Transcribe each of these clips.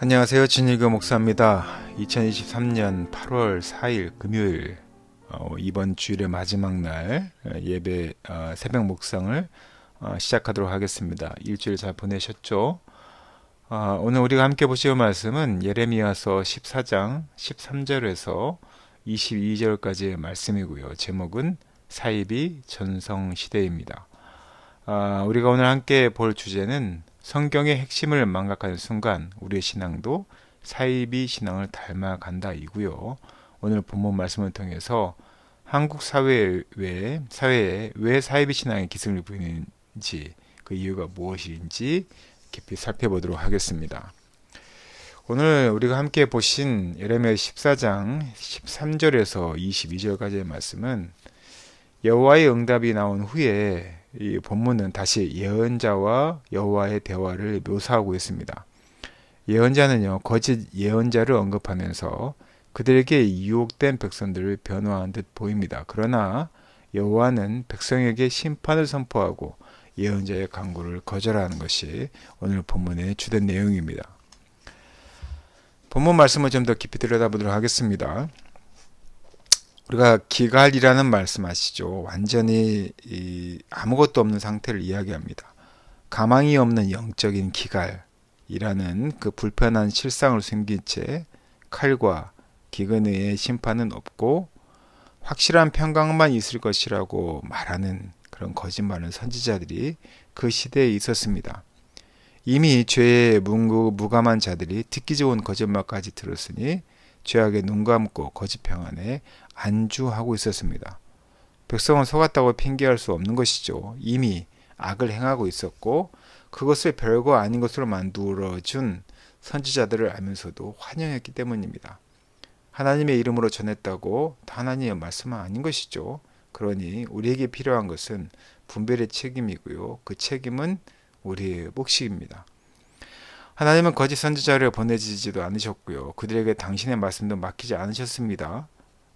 안녕하세요. 진일교 목사입니다. 2023년 8월 4일 금요일 이번 주일의 마지막 날 예배 새벽 묵상을 시작하도록 하겠습니다. 일주일 잘 보내셨죠? 오늘 우리가 함께 보실 말씀은 예레미야서 14장 13절에서 22절까지의 말씀이고요. 제목은 사이비 전성시대입니다. 우리가 오늘 함께 볼 주제는 성경의 핵심을 망각하는 순간 우리의 신앙도 사이비 신앙을 닮아간다 이고요. 오늘 본문 말씀을 통해서 한국 사회에 왜 사이비 신앙의 기승을 부리는지 그 이유가 무엇인지 깊이 살펴보도록 하겠습니다. 오늘 우리가 함께 보신 예레미야 14장 13절에서 22절까지의 말씀은 여호와의 응답이 나온 후에 이 본문은 다시 예언자와 여호와의 대화를 묘사하고 있습니다. 예언자는요, 거짓 예언자를 언급하면서 그들에게 유혹된 백성들을 변호한 듯 보입니다. 그러나 여호와는 백성에게 심판을 선포하고 예언자의 강구를 거절하는 것이 오늘 본문의 주된 내용입니다. 본문 말씀을 좀 더 깊이 들여다보도록 하겠습니다. 우리가 기갈이라는 말씀 아시죠? 완전히 아무것도 없는 상태를 이야기합니다. 가망이 없는 영적인 기갈이라는 그 불편한 실상을 숨긴 채 칼과 기근의 심판은 없고 확실한 평강만 있을 것이라고 말하는 그런 거짓말은 선지자들이 그 시대에 있었습니다. 이미 죄에 무감한 자들이 듣기 좋은 거짓말까지 들었으니 죄악에 눈 감고 거짓 평안에 안주하고 있었습니다. 백성은 속았다고 핑계할 수 없는 것이죠. 이미 악을 행하고 있었고 그것을 별거 아닌 것으로 만들어준 선지자들을 알면서도 환영했기 때문입니다. 하나님의 이름으로 전했다고 하나님의 말씀은 아닌 것이죠. 그러니 우리에게 필요한 것은 분별의 책임이고요. 그 책임은 우리의 몫입니다. 하나님은 거짓 선지자를 보내지도 않으셨고요. 그들에게 당신의 말씀도 맡기지 않으셨습니다.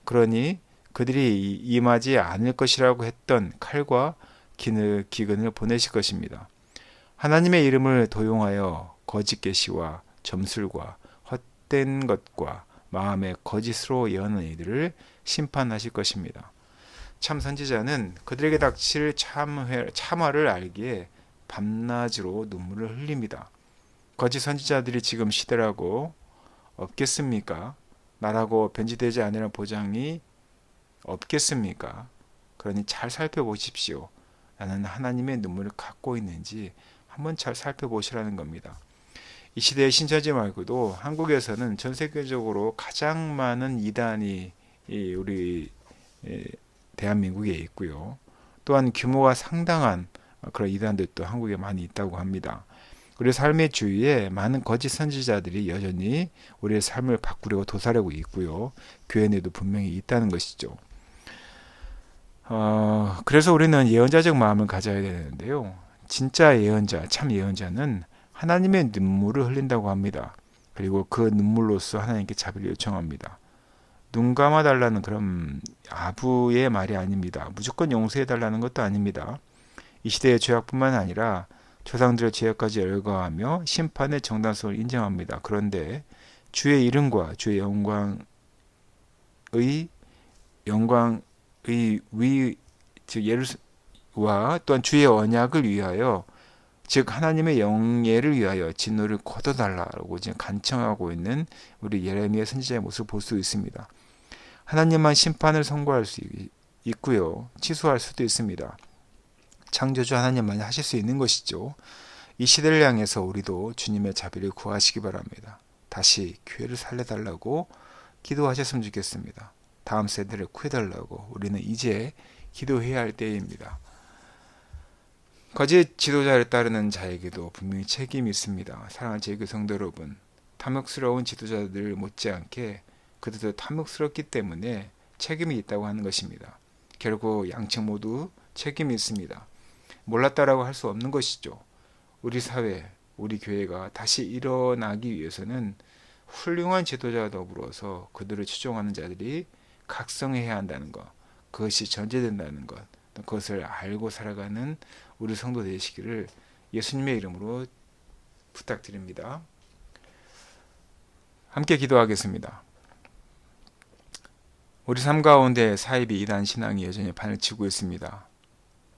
그러니 그들이 임하지 않을 것이라고 했던 칼과 기근을 보내실 것입니다. 하나님의 이름을 도용하여 거짓 계시와 점술과 헛된 것과 마음의 거짓으로 여는 이들을 심판하실 것입니다. 참 선지자는 그들에게 닥칠 참화를 알기에 밤낮으로 눈물을 흘립니다. 거짓 선지자들이 지금 시대라고 없겠습니까? 나라고 변질되지 않으려는 보장이 없겠습니까? 그러니 잘 살펴보십시오. 나는 하나님의 눈물을 갖고 있는지 한번 잘 살펴보시라는 겁니다. 이 시대의 신천지 말고도 한국에서는 전 세계적으로 가장 많은 이단이 우리 대한민국에 있고요. 또한 규모가 상당한 그런 이단들도 한국에 많이 있다고 합니다. 우리 삶의 주위에 많은 거짓 선지자들이 여전히 우리의 삶을 바꾸려고 도사리고 있고요. 교회 내도 분명히 있다는 것이죠. 그래서 우리는 예언자적 마음을 가져야 되는데요. 진짜 예언자, 참 예언자는 하나님의 눈물을 흘린다고 합니다. 그리고 그 눈물로써 하나님께 자비를 요청합니다. 눈 감아달라는 그런 아부의 말이 아닙니다. 무조건 용서해달라는 것도 아닙니다. 이 시대의 죄악뿐만 아니라 조상들의 죄악까지 열거하며 심판의 정당성을 인정합니다. 그런데 주의 이름과 주의 영광의 예루와 또한 주의 언약을 위하여 즉 하나님의 영예를 위하여 진노를 거둬달라고 지금 간청하고 있는 우리 예레미야 선지자의 모습을 볼 수 있습니다. 하나님만 심판을 선고할 수 있고요. 취소할 수도 있습니다. 창조주 하나님만이 하실 수 있는 것이죠. 이 시대를 향해서 우리도 주님의 자비를 구하시기 바랍니다. 다시 교회를 살려달라고 기도하셨으면 좋겠습니다. 다음 세대를 구해달라고 우리는 이제 기도해야 할 때입니다. 거짓 지도자를 따르는 자에게도 분명히 책임이 있습니다. 사랑하는 제교 성도 여러분, 탐욕스러운 지도자들 못지않게 그들도 탐욕스럽기 때문에 책임이 있다고 하는 것입니다. 결국 양측 모두 책임이 있습니다. 몰랐다라고 할 수 없는 것이죠. 우리 사회, 우리 교회가 다시 일어나기 위해서는 훌륭한 지도자와 더불어서 그들을 추종하는 자들이 각성해야 한다는 것, 그것이 전제된다는 것, 그것을 알고 살아가는 우리 성도 되시기를 예수님의 이름으로 부탁드립니다. 함께 기도하겠습니다. 우리 삶 가운데 사이비 이단 신앙이 여전히 판을 치고 있습니다.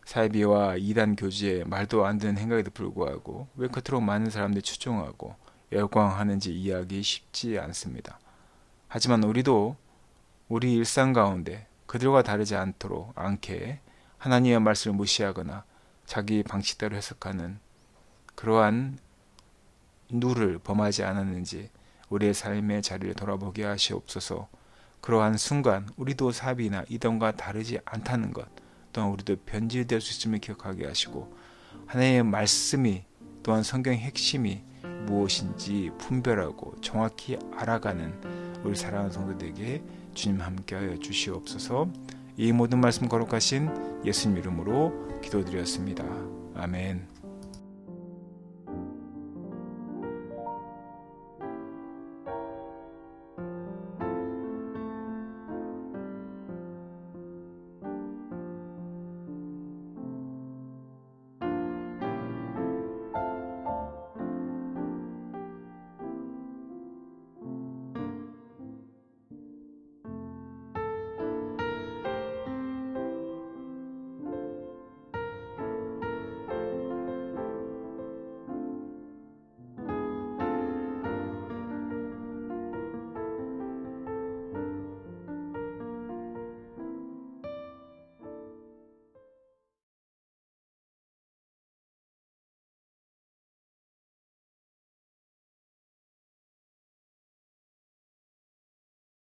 사이비와 이단 교주의 말도 안 되는 행각에도 불구하고 왜 그토록 많은 사람들이 추종하고 열광하는지 이해하기 쉽지 않습니다. 하지만 우리도 우리 일상 가운데 그들과 다르지 않게 하나님의 말씀을 무시하거나 자기 방식대로 해석하는 그러한 누를 범하지 않았는지 우리의 삶의 자리를 돌아보게 하시옵소서. 그러한 순간 우리도 사비나 이단과 다르지 않다는 것, 또한 우리도 변질될 수 있음을 기억하게 하시고 하나님의 말씀이 또한 성경의 핵심이 무엇인지 분별하고 정확히 알아가는 우리 사랑하는 성도들에게 주님 함께하여 주시옵소서. 이 모든 말씀 거룩하신 예수님 이름으로 기도드렸습니다. 아멘.